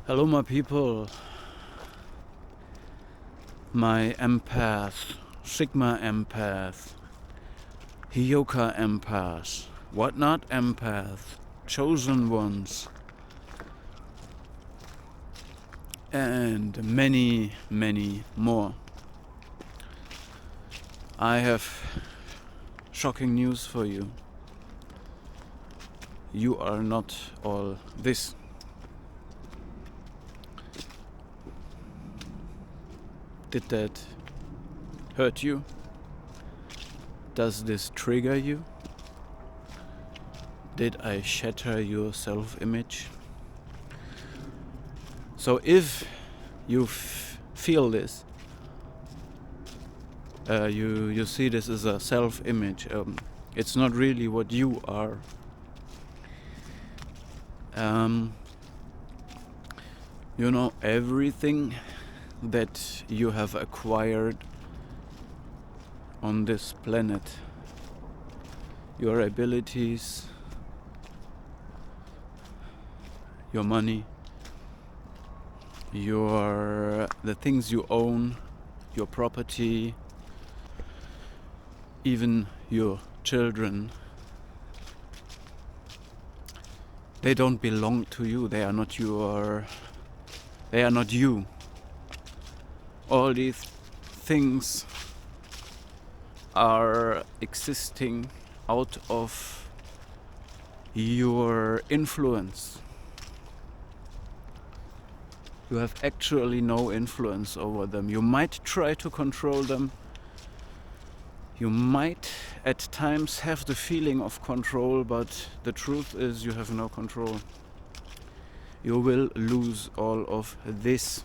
Hello, my people, my empath, Sigma empath, Hyoka empath, whatnot empath, chosen ones, and many, many more. I have shocking news for you. You are not all this. Did that hurt you? Does this trigger you? Did I shatter your self-image? So if you feel this, you see this as a self-image, it's not really what you are. You know, everything that you have acquired on this planet, your abilities, your money, the things you own, your property, even your children, they don't belong to you. They are not you. All these things are existing out of your influence. You have actually no influence over them. You might try to control them. You might at times have the feeling of control, but the truth is you have no control. You will lose all of this.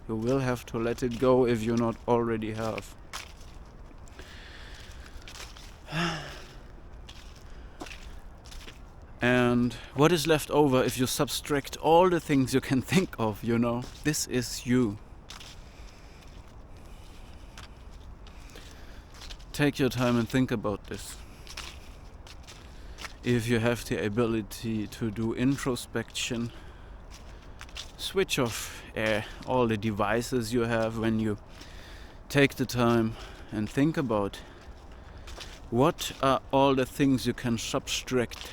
You will have to let it go if you not already have. And what is left over if you subtract all the things you can think of, you know? This is you. Take your time and think about this. If you have the ability to do introspection, switch off all the devices you have when you take the time and think about what are all the things you can subtract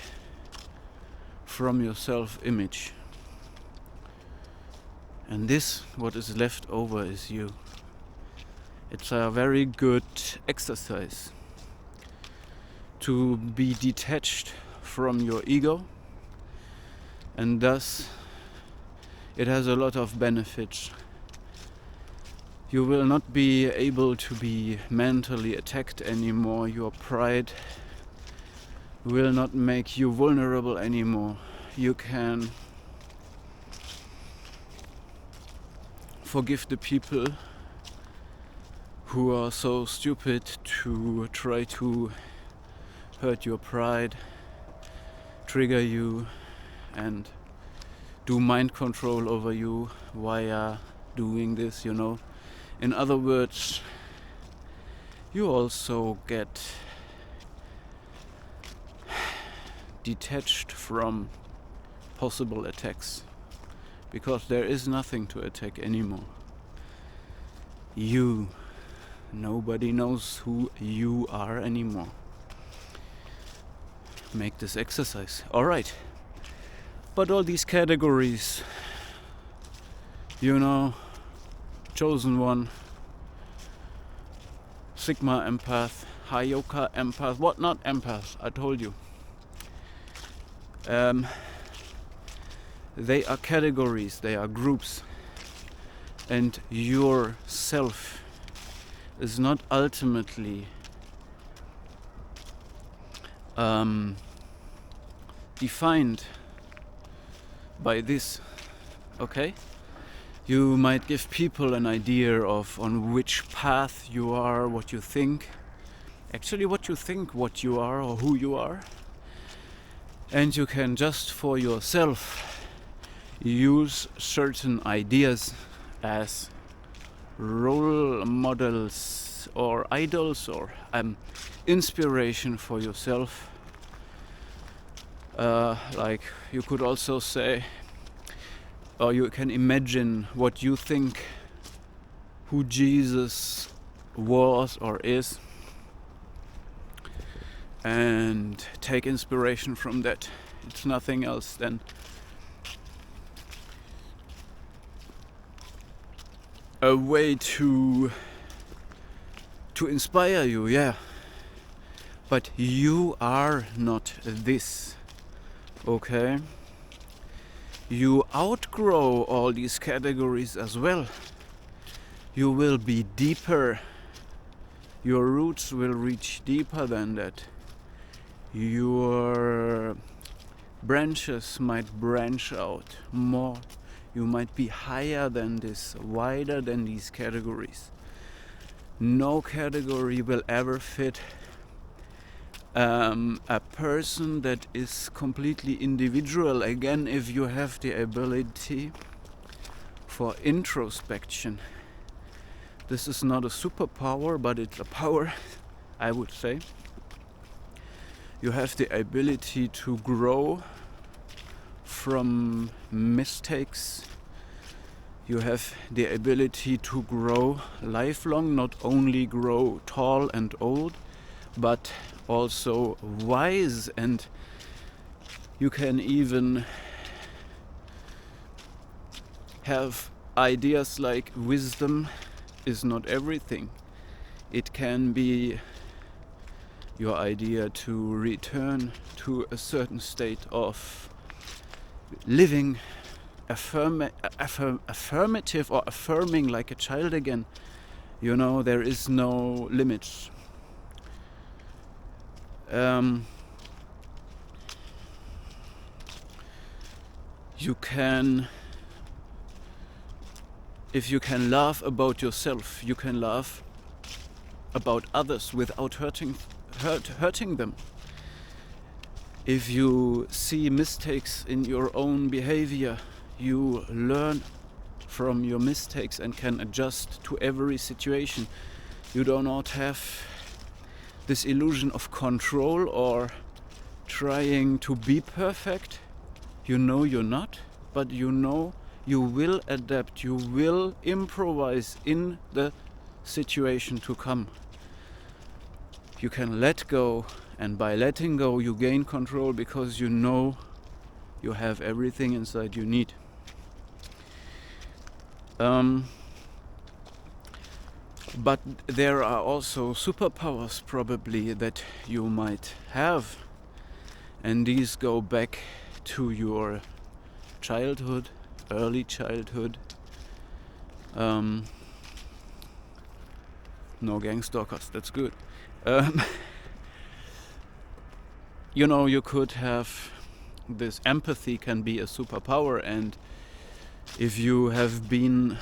from your self-image. And this, what is left over, is you. It's a very good exercise to be detached from your ego, and thus it has a lot of benefits. You will not be able to be mentally attacked anymore. Your pride will not make you vulnerable anymore. You can forgive the people who are so stupid to try to hurt your pride, trigger you, and do mind control over you via doing this, you know. In other words, you also get detached from possible attacks, because there is nothing to attack anymore. Nobody knows who you are anymore. Make this exercise. Alright. But all these categories, you know, chosen one, Sigma empath, Hyoka empath, whatnot empath, I told you. They are categories, they are groups, and your self is not ultimately defined by this, okay? You might give people an idea of on which path you are, what you think. Actually, what you think, what you are, or who you are. And you can just for yourself use certain ideas as role models or idols or inspiration for yourself. Like you could also say, or you can imagine what you think who Jesus was or is, and take inspiration from that. It's nothing else than a way to inspire you, yeah. But you are not this, okay? You outgrow all these categories as well. You will be deeper. Your roots will reach deeper than that. Your branches might branch out more. You might be higher than this, wider than these categories. No category will ever fit a person that is completely individual. Again, if you have the ability for introspection. This is not a superpower, but it's a power, I would say. You have the ability to grow from mistakes. You have the ability to grow lifelong, not only grow tall and old, but also wise, and you can even have ideas like wisdom is not everything. It can be your idea to return to a certain state of living affirmative or affirming like a child again. You know, there is no limits. You can, if you can laugh about yourself, you can laugh about others without hurting them. If you see mistakes in your own behavior, you learn from your mistakes and can adjust to every situation. You do not have this illusion of control or trying to be perfect. You know you're not, but you know you will adapt, you will improvise in the situation to come. You can let go, and by letting go you gain control because you know you have everything inside you need. But there are also superpowers probably that you might have, and these go back to your childhood, early childhood. No gang stalkers, that's good. You know, you could have this empathy can be a superpower, and if you have been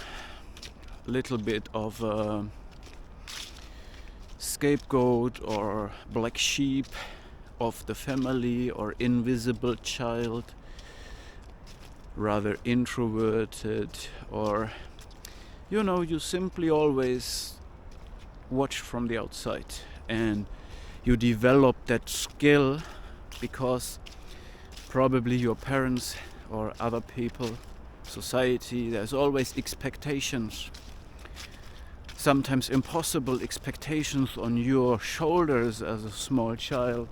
a little bit of a scapegoat or black sheep of the family or invisible child, rather introverted, or you know, you simply always watch from the outside and you develop that skill because probably your parents or other people, society, there's always expectations, sometimes impossible expectations on your shoulders as a small child,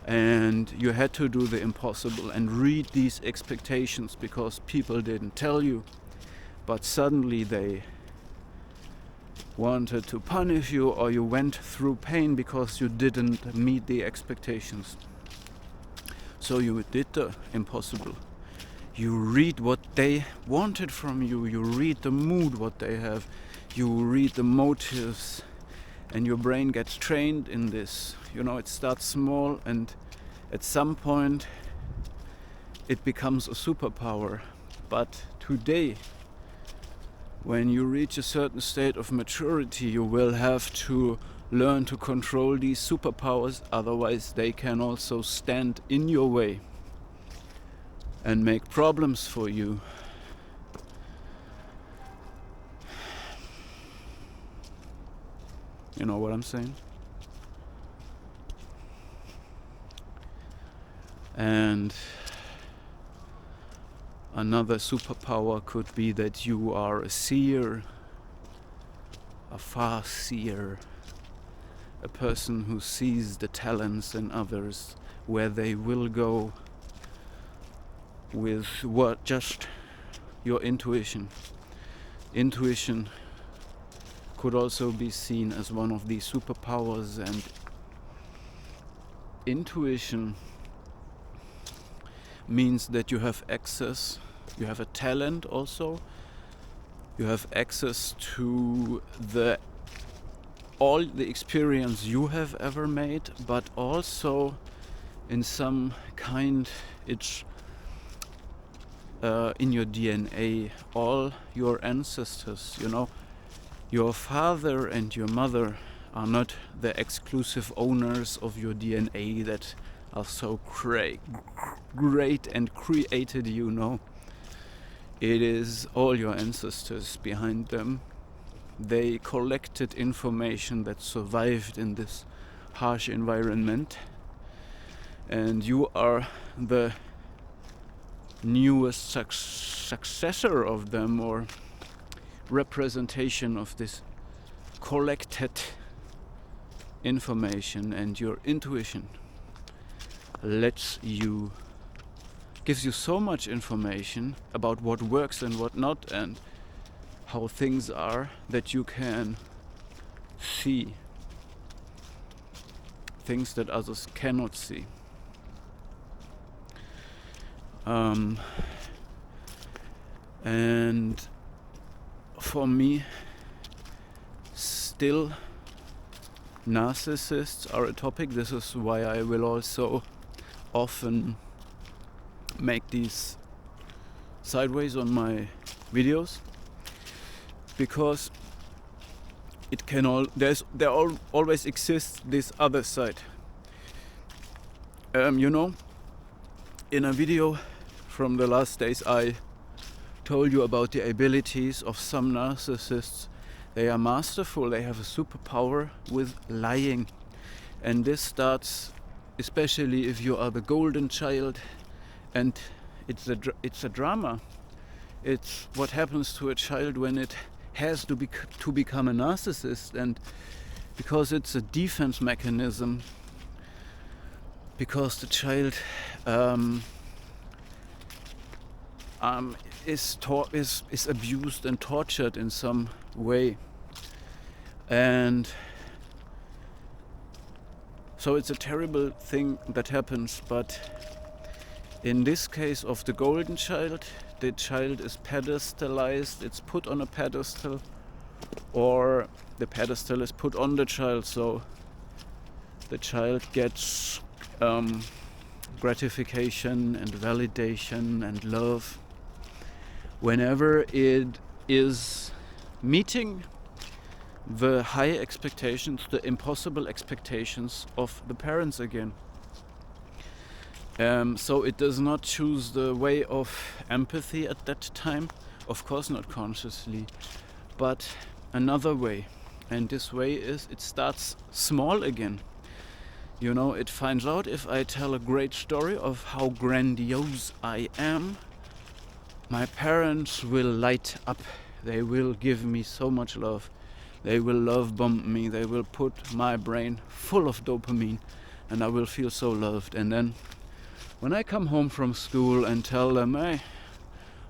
and you had to do the impossible and read these expectations because people didn't tell you, but suddenly they wanted to punish you, or you went through pain because you didn't meet the expectations. So you did the impossible. You read what they wanted from you, you read the mood what they have, you read the motives, and your brain gets trained in this. You know, it starts small and at some point it becomes a superpower. But today, when you reach a certain state of maturity, you will have to learn to control these superpowers, otherwise they can also stand in your way and make problems for you. You know what I'm saying? And Another superpower could be that you are a seer, a far-seer, a person who sees the talents in others, where they will go with what just your intuition. Intuition could also be seen as one of these superpowers, and intuition means that you have access, you have a talent also, you have access to all the experience you have ever made, but also in some kind it's in your DNA, all your ancestors, your father and your mother are not the exclusive owners of your DNA that are so great and created you. It is all your ancestors behind them. They collected information that survived in this harsh environment, and you are the newest successor of them, or representation of this collected information. And your intuition gives you so much information about what works and what not, and how things are, that you can see things that others cannot see. And for me, still, narcissists are a topic. This is why I will also often make these sideways on my videos, because it can always exists this other side. In a video from the last days, I told you about the abilities of some narcissists. They are masterful. They have a superpower with lying, and this starts especially if you are the golden child, and it's a drama. It's what happens to a child when it has to become a narcissist, and because it's a defense mechanism, because the child is abused and tortured in some way, and so it's a terrible thing that happens. But in this case of the golden child, the child is pedestalized, it's put on a pedestal, or the pedestal is put on the child, so the child gets gratification and validation and love whenever it is meeting the high expectations, the impossible expectations of the parents again. So it does not choose the way of empathy at that time, of course not consciously, but another way. And this way is, it starts small again. It finds out, if I tell a great story of how grandiose I am, my parents will light up. They will give me so much love. They will love bomb me. They will put my brain full of dopamine, and I will feel so loved. And then when I come home from school and tell them, hey,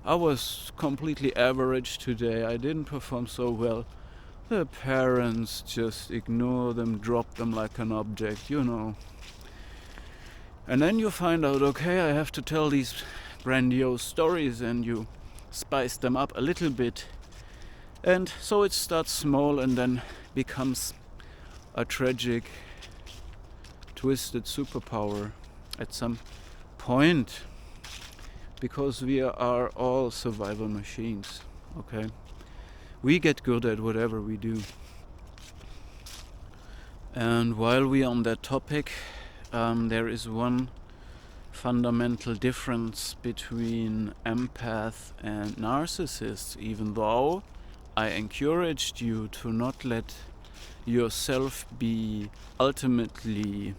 I was completely average today, I didn't perform so well, the parents just ignore them, drop them like an object, And then you find out, okay, I have to tell these grandiose stories, and you spice them up a little bit. And so it starts small and then becomes a tragic, twisted superpower at some point, because we are all survival machines, okay? We get good at whatever we do. And while we are on that topic, there is one fundamental difference between empath and narcissist, even though I encouraged you to not let yourself be ultimately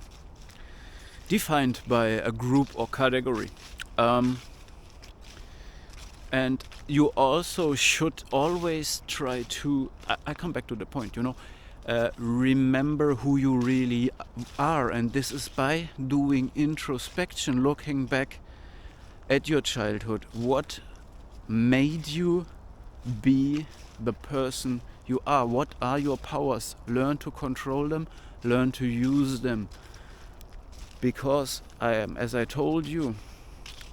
defined by a group or category. And you also should always try to, I come back to the point, remember who you really are. And this is by doing introspection, looking back at your childhood. What made you be the person you are? What are your powers? Learn to control them, learn to use them. Because as I told you,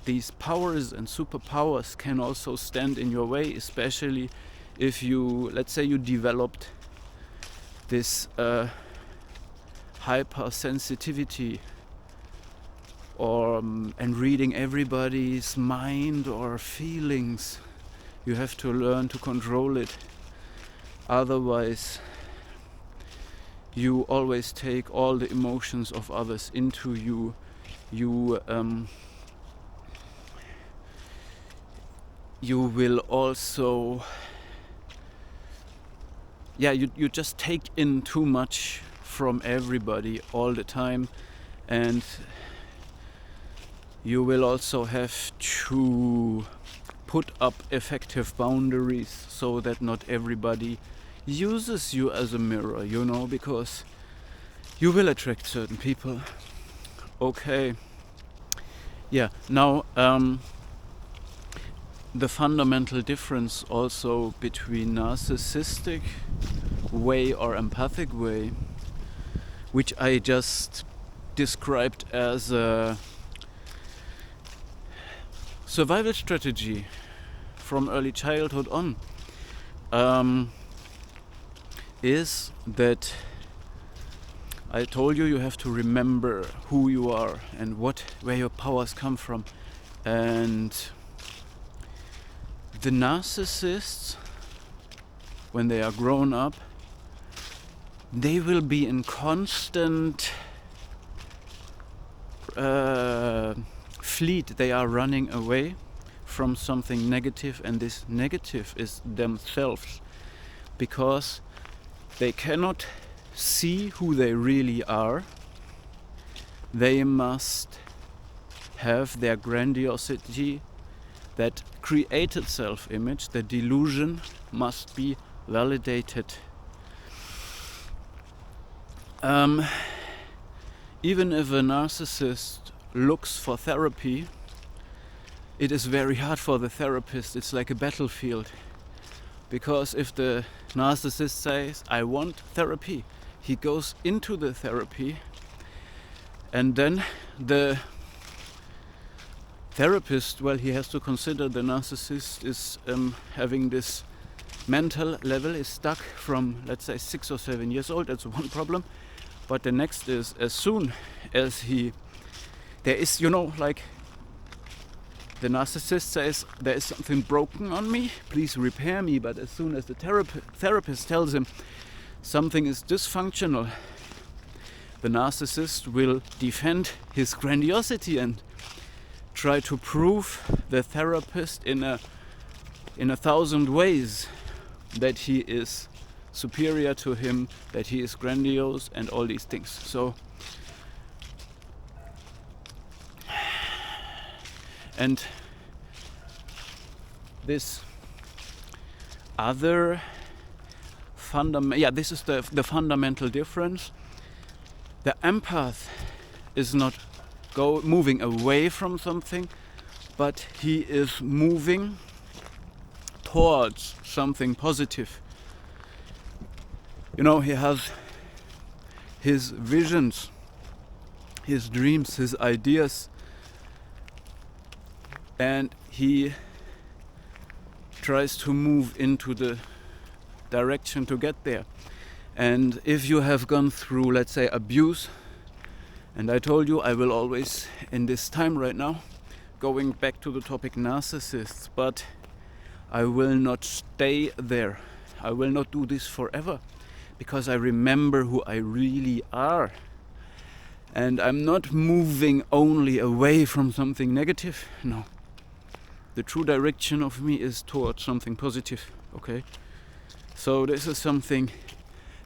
these powers and superpowers can also stand in your way, especially if you, let's say you developed this hypersensitivity and reading everybody's mind or feelings. You have to learn to control it. Otherwise, you always take all the emotions of others into you. You will also, you just take in too much from everybody all the time, and you will also have to put up effective boundaries so that not everybody uses you as a mirror, because you will attract certain people. Okay. Yeah, now the fundamental difference also between narcissistic way or empathic way, which I just described as a survival strategy from early childhood on, is that I told you have to remember who you are and where your powers come from. And the narcissists, when they are grown up, they will be in constant fleet. They are running away from something negative, and this negative is themselves, because they cannot see who they really are. They must have their grandiosity, that created self-image, the delusion must be validated. Even if a narcissist looks for therapy, it is very hard for the therapist. It's like a battlefield. Because if the narcissist says, I want therapy, he goes into the therapy, and then the therapist, he has to consider the narcissist is having this mental level, is stuck from, let's say, 6 or 7 years old. That's one problem. But the next is, as soon as there is, the narcissist says, there is something broken on me, please repair me. But as soon as the therapist tells him something is dysfunctional, the narcissist will defend his grandiosity and try to prove the therapist in a 1,000 ways that he is superior to him, that he is grandiose, and all these things. So, and this other this is the fundamental difference. The empath is not moving away from something, but he is moving towards something positive. He has his visions, his dreams, his ideas, and he tries to move into the direction to get there. And if you have gone through, let's say, abuse, and I told you I will always, in this time right now, going back to the topic narcissists, but I will not stay there. I will not do this forever, because I remember who I really are. And I'm not moving only away from something negative. No. The true direction of me is towards something positive. Okay? So this is something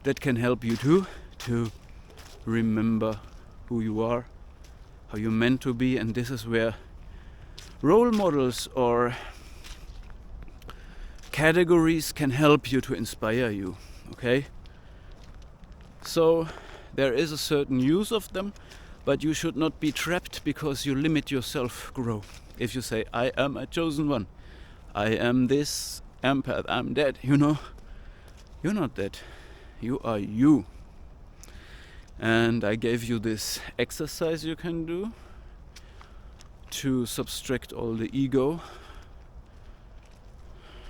that can help you too, to remember who you are, how you're meant to be. And this is where role models or categories can help you to inspire you, okay? So there is a certain use of them, but you should not be trapped because you limit yourself grow. If you say, I am a chosen one, I am this empath, I'm that, you know, you're not that. You are you. And I gave you this exercise you can do to subtract all the ego.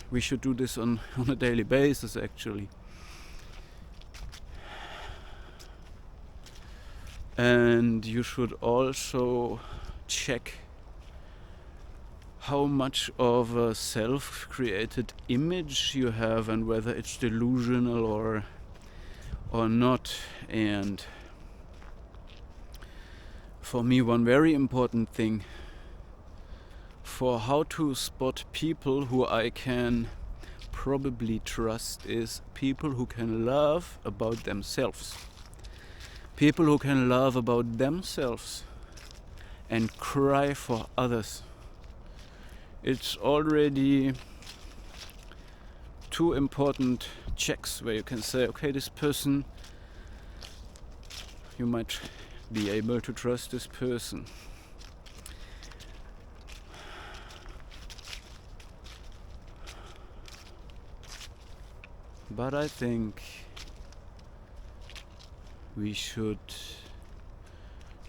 We should do this on a daily basis, actually. And you should also check how much of a self-created image you have and whether it's delusional or not. And for me, one very important thing for how to spot people who I can probably trust is people who can love about themselves. People who can love about themselves and cry for others. It's already two important checks where you can say, okay, this person, you might be able to trust this person. But I think we should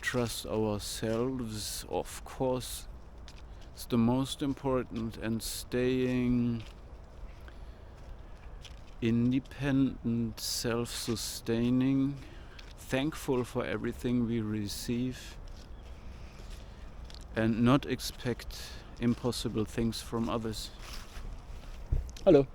trust ourselves, of course. It's the most important, and staying independent, self-sustaining, thankful for everything we receive, and not expect impossible things from others. Hello.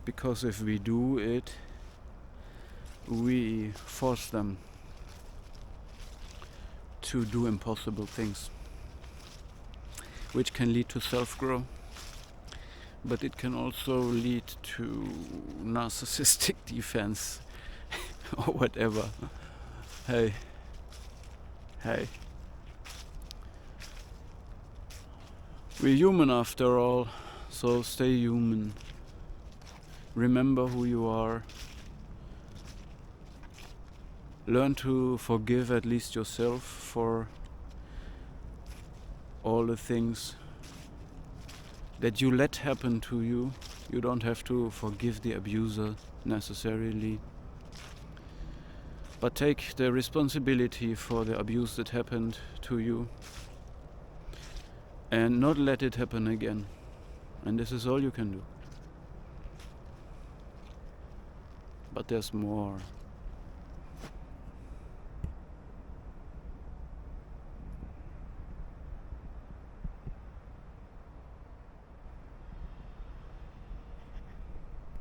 Because if we do it, we force them to do impossible things, which can lead to self-growth, but it can also lead to narcissistic defense or whatever. Hey, we're human after all, so stay human. Remember who you are. Learn to forgive at least yourself for all the things that you let happen to you. You don't have to forgive the abuser necessarily, but take the responsibility for the abuse that happened to you and not let it happen again. And this is all you can do. But there's more.